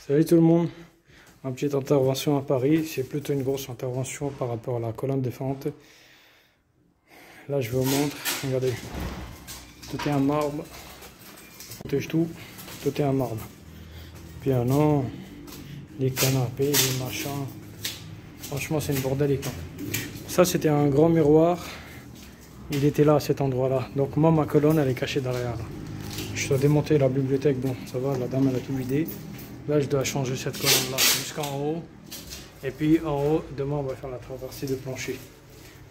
Salut tout le monde, ma petite intervention à Paris, c'est plutôt une grosse intervention par rapport à la colonne de fente. Là je vous montre, regardez, tout est en marbre, protège tout est en marbre. Piano, les canapés, les machins, franchement c'est une bordélique. Ça c'était un grand miroir, il était là à cet endroit là, donc moi ma colonne elle est cachée derrière là. Je dois démonter la bibliothèque, bon ça va, la dame elle a tout vidé. Là, je dois changer cette colonne-là jusqu'en haut. Et puis en haut, demain, on va faire la traversée de plancher.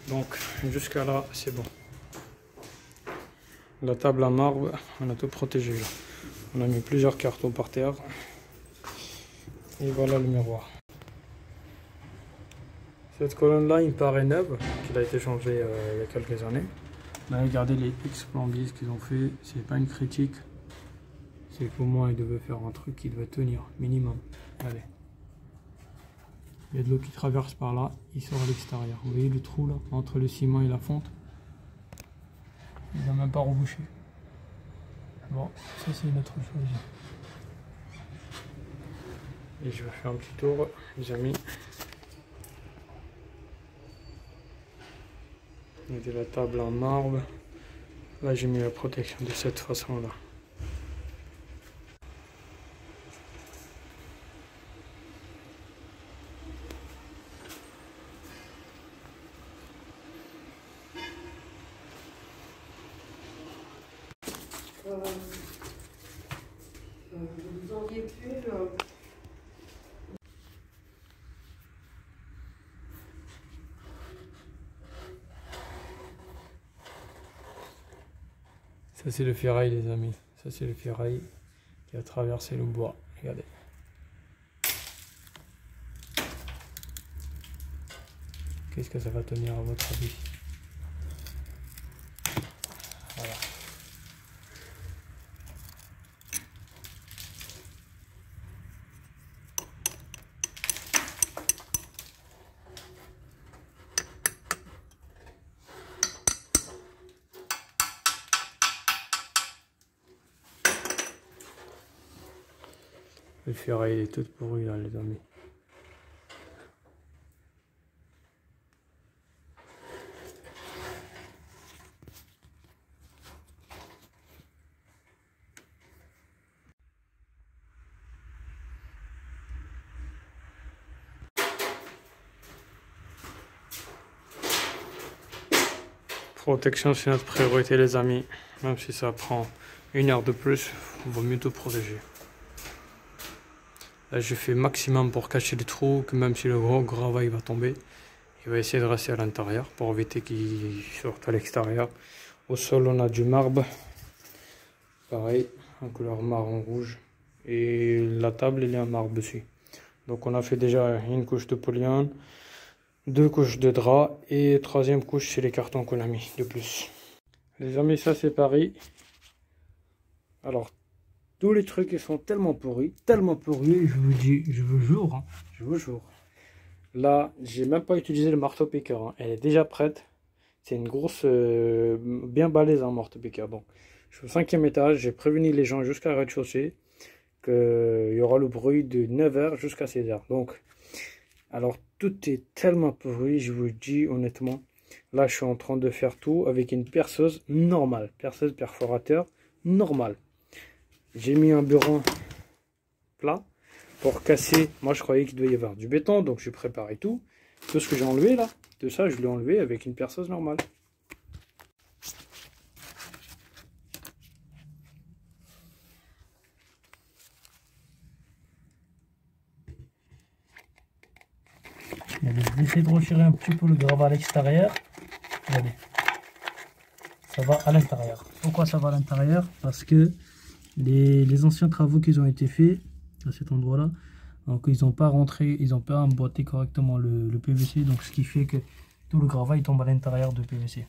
Donc, jusqu'à là, c'est bon. La table à marbre, on a tout protégé là. On a mis plusieurs cartons par terre. Et voilà le miroir. Cette colonne-là, il me paraît neuve, qu'il a été changée il y a quelques années. Mais regardez les X-plombiers qu'ils ont fait, c'est pas une critique. C'est qu'au moins il devait faire un truc qui devait tenir, minimum. Allez. Il y a de l'eau qui traverse par là, il sort à l'extérieur. Vous voyez le trou là, entre le ciment et la fonte? Il n'a même pas rebouché. Bon, ça c'est une autre chose. Et je vais faire un petit tour, les amis. Il y a de la table en marbre. Là j'ai mis la protection de cette façon là. Vous auriez pu Ça c'est le ferraille les amis. Ça c'est le ferraille qui a traversé le bois. Regardez. Qu'est-ce que ça va tenir à votre avis? Voilà. Le ferraille est tout pourri là les amis. Protection c'est notre priorité les amis. Même si ça prend une heure de plus, il vaut mieux tout protéger. Là je fais maximum pour cacher les trous, que même si le gros gravaille va tomber, il va essayer de rester à l'intérieur pour éviter qu'il sorte à l'extérieur. Au sol on a du marbre, pareil, en couleur marron rouge. Et la table elle est en marbre aussi. Donc on a fait déjà une couche de polyane, 2 couches de drap et 3e couche c'est les cartons qu'on a mis de plus. Les amis, ça c'est Paris. Alors tous les trucs ils sont tellement pourris, je vous dis, je vous jure, hein, je vous jure. Là, j'ai même pas utilisé le marteau-piqueur, hein. Elle est déjà prête. C'est une grosse, bien balèze un marteau-piqueur. Donc, je suis au 5e étage, j'ai prévenu les gens jusqu'à rez-de-chaussée qu'il y aura le bruit de 9 h jusqu'à 16 h. Donc, alors tout est tellement pourri, je vous dis honnêtement. Là, je suis en train de faire tout avec une perceuse normale, perceuse perforateur normale. J'ai mis un burin plat pour casser. Moi, je croyais qu'il devait y avoir du béton, donc je préparais tout. Tout ce que j'ai enlevé là, tout ça, je l'ai enlevé avec une perceuse normale. Je vais essayer de retirer un petit peu le gravat à l'extérieur. Regardez. Ça va à l'intérieur. Pourquoi ça va à l'intérieur? Parce que les anciens travaux qui ont été faits à cet endroit là, donc ils n'ont pas rentré, ils n'ont pas emboîté correctement le PVC, donc ce qui fait que tout le gravat il tombe à l'intérieur du PVC.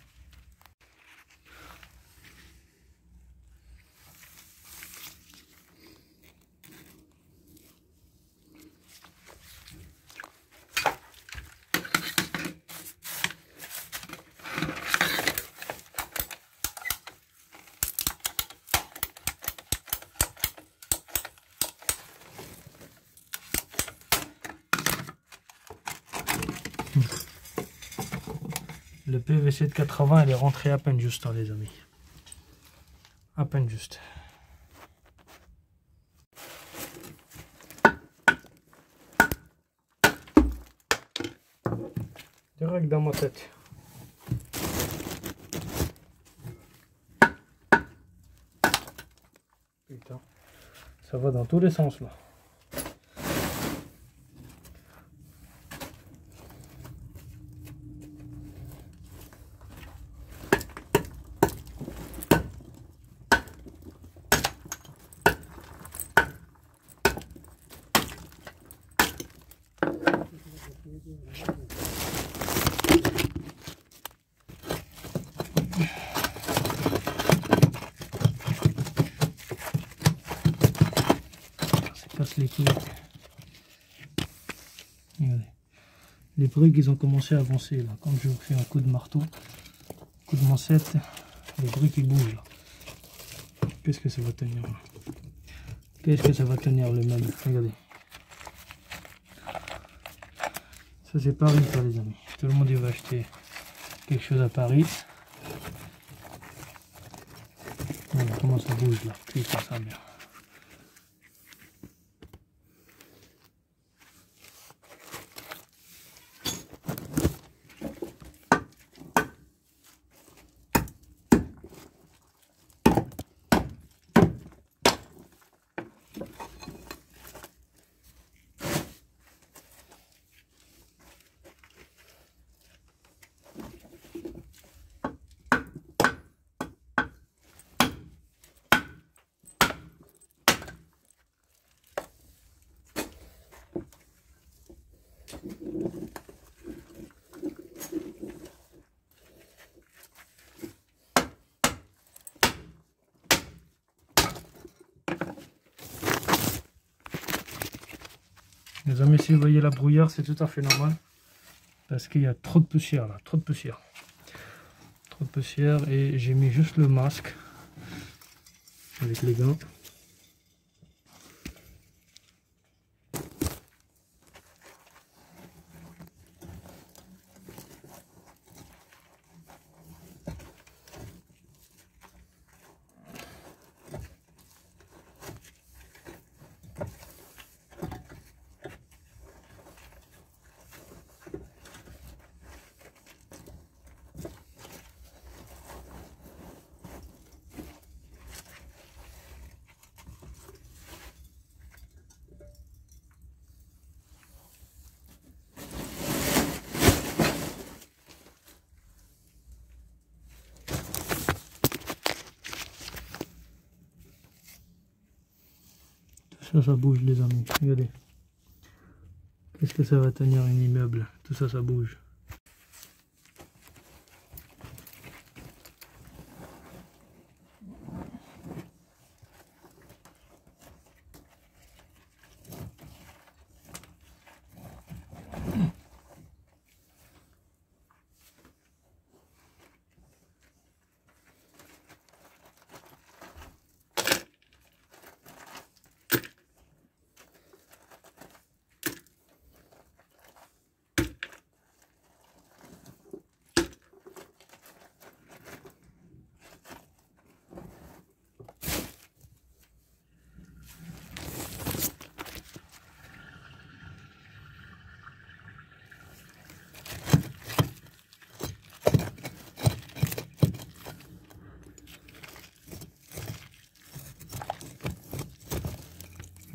Le PVC de 80, elle est rentrée à peine juste, hein, les amis. À peine juste. Direct dans ma tête. Putain, ça va dans tous les sens là. Casse les couilles. Regardez. Les briques ils ont commencé à avancer là. Quand je fais un coup de marteau, coup de mancette, les briques ils bougent là. Qu'est-ce que ça va tenir là? Qu'est-ce que ça va tenir le meuble? Regardez. Ça c'est Paris ça les amis. Tout le monde il va acheter quelque chose à Paris. Voilà comment ça bouge là. Putain ça merde. Les amis, si vous voyez la brouillard, c'est tout à fait normal. Parce qu'il y a trop de poussière là, trop de poussière. Trop de poussière et j'ai mis juste le masque avec les gants. Ça bouge les amis, regardez. Qu'est-ce que ça va tenir un immeuble? Tout ça, ça bouge.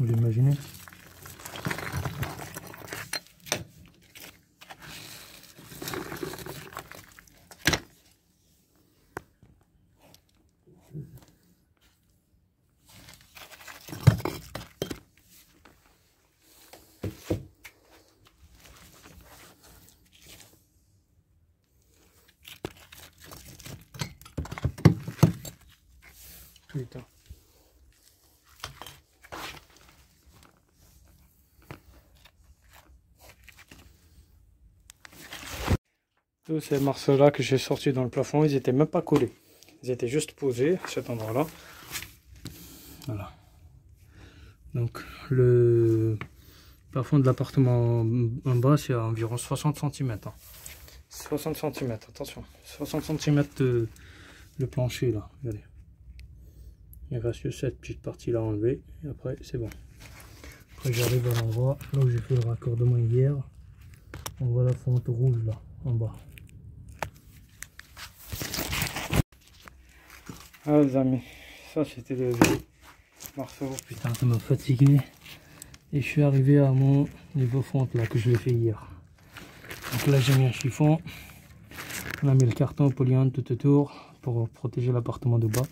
Vous l'imaginez? Putain. Tous ces morceaux-là que j'ai sortis dans le plafond, ils étaient même pas collés. Ils étaient juste posés à cet endroit-là. Voilà. Donc le plafond de l'appartement en bas, c'est à environ 60 cm. 60 cm, attention. 60 cm de le plancher là, regardez. Il reste que cette petite partie là à enlever et après c'est bon. Après j'arrive à l'endroit là où j'ai fait le raccordement hier. On voit la fonte rouge là en bas. Ah les amis, ça c'était le marceau. Putain, ça m'a fatigué. Et je suis arrivé à mon niveau fonte là que je l'ai fait hier. Donc là j'ai mis un chiffon. On a mis le carton polyant tout autour pour protéger l'appartement de bas.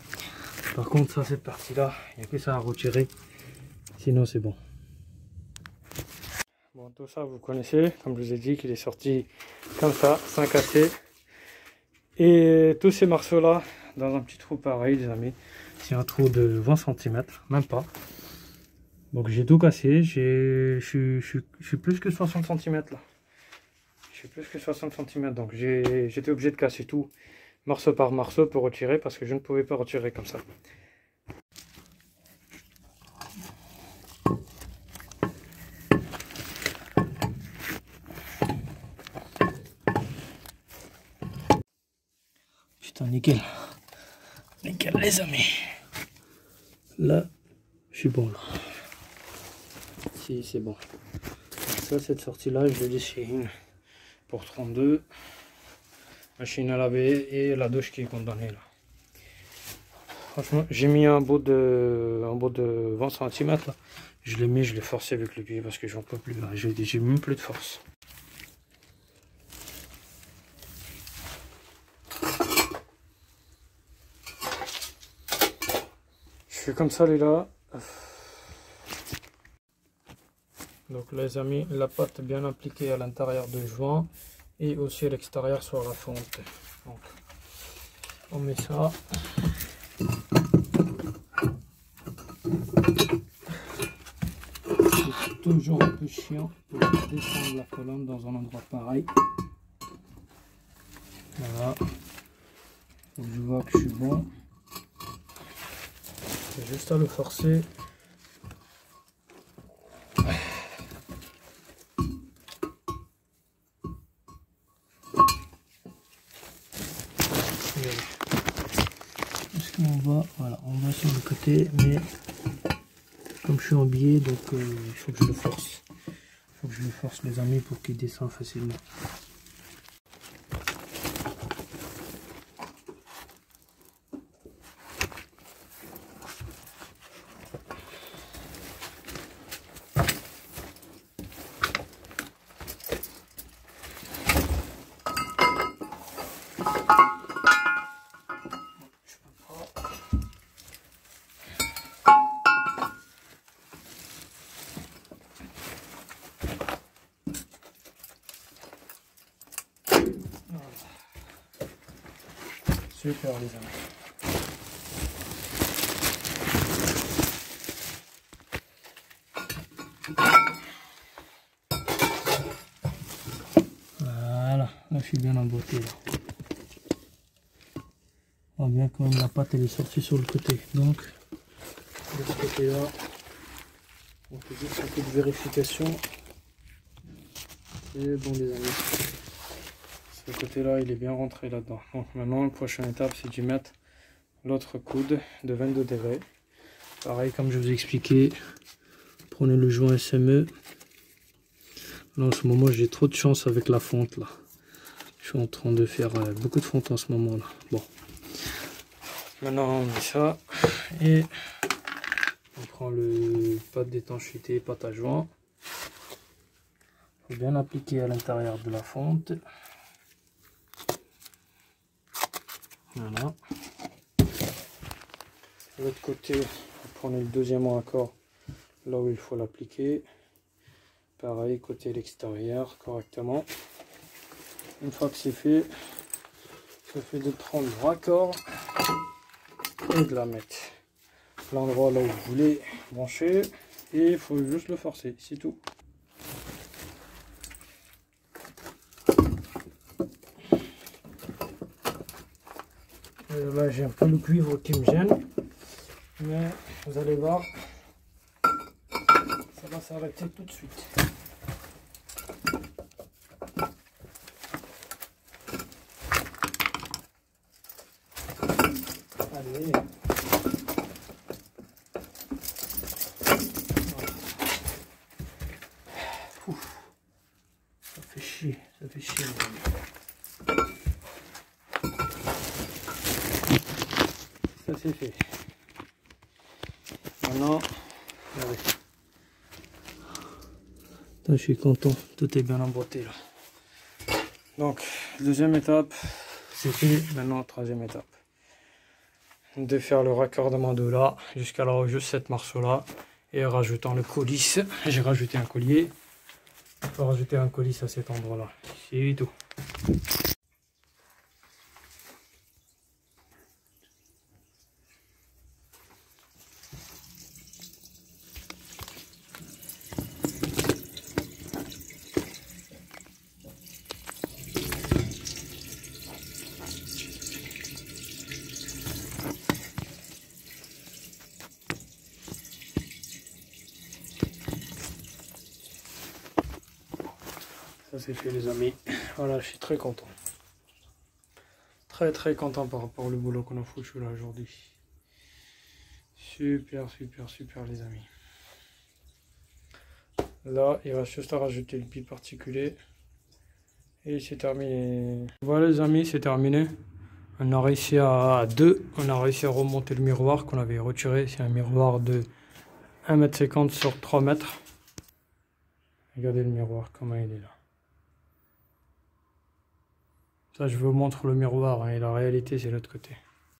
Par contre ça, cette partie là, il n'y a que ça à retirer. Sinon c'est bon. Bon, tout ça vous connaissez, comme je vous ai dit qu'il est sorti comme ça, sans casser. Et tous ces marceaux là, dans un petit trou pareil les amis. C'est un trou de 20 cm, même pas. Donc j'ai tout cassé, je suis plus que 60 cm là. Je suis plus que 60 cm, donc j'étais obligé de casser tout, morceau par morceau pour retirer, parce que je ne pouvais pas retirer comme ça. Putain, nickel. Nickel les amis. Là, je suis bon là. Si, c'est bon. Ça, cette sortie là, je l'ai dit chez une pour 32. Machine à laver et la douche qui est condamnée là. Franchement, j'ai mis un bout de 20 cm là. Je l'ai mis, je l'ai forcé avec le pied parce que j'en peux plus là. J'ai même plus de force. Je fais comme ça les là. Donc les amis, la pâte bien appliquée à l'intérieur du joint et aussi à l'extérieur sur la fonte. Donc on met ça. C'est toujours un peu chiant pour descendre la colonne dans un endroit pareil. Voilà. Faut que je vois que je suis bon. C'est juste à le forcer. Est-ce qu'on va, voilà, on va sur le côté, mais comme je suis en biais, donc il faut que je le force. Il faut que je le force les amis pour qu'il descende facilement. Super les amis. Voilà, là je suis bien emboîté là. On voit bien quand même la pâte elle est sortie sur le côté. Donc de ce côté là, on fait juste un peu de vérification. Et bon les amis. Ce côté là il est bien rentré là dedans. Donc maintenant la prochaine étape c'est d'y mettre l'autre coude de 22 degrés. Pareil comme je vous ai expliqué, prenez le joint SME. Là en ce moment j'ai trop de chance avec la fonte là. Je suis en train de faire beaucoup de fonte en ce moment là. Bon. Maintenant on met ça et on prend le pâte d'étanchéité, pâte à joint. Il faut bien appliquer à l'intérieur de la fonte. Voilà. De l'autre côté, vous prenez le deuxième raccord là où il faut l'appliquer. Pareil, côté l'extérieur correctement. Une fois que c'est fait, ça fait de prendre le raccord et de la mettre l'endroit là où vous voulez brancher. Et il faut juste le forcer, c'est tout. Là j'ai un peu le cuivre qui me gêne, mais vous allez voir, ça va s'arrêter tout de suite. Ça fait chier. Ça c'est fait. Maintenant, regardez. Là, je suis content, tout est bien emboîté là. Donc, deuxième étape, c'est fait. Maintenant, troisième étape. De faire le raccordement de là jusqu'à là, juste cette marceau là. Et rajoutant le colis. J'ai rajouté un collier. Il faut rajouter un colis à cet endroit là. C'est tout. Ça c'est fait les amis. Voilà, je suis très content. Très content par rapport au boulot qu'on a foutu là aujourd'hui. Super les amis. Là, il reste juste à rajouter le biparticulé. Et c'est terminé. Voilà les amis, c'est terminé. On a réussi à on a réussi à remonter le miroir qu'on avait retiré. C'est un miroir de 1,50 m sur 3 mètres. Regardez le miroir, comment il est là. Ça, je vous montre le miroir, hein, et la réalité, c'est l'autre côté.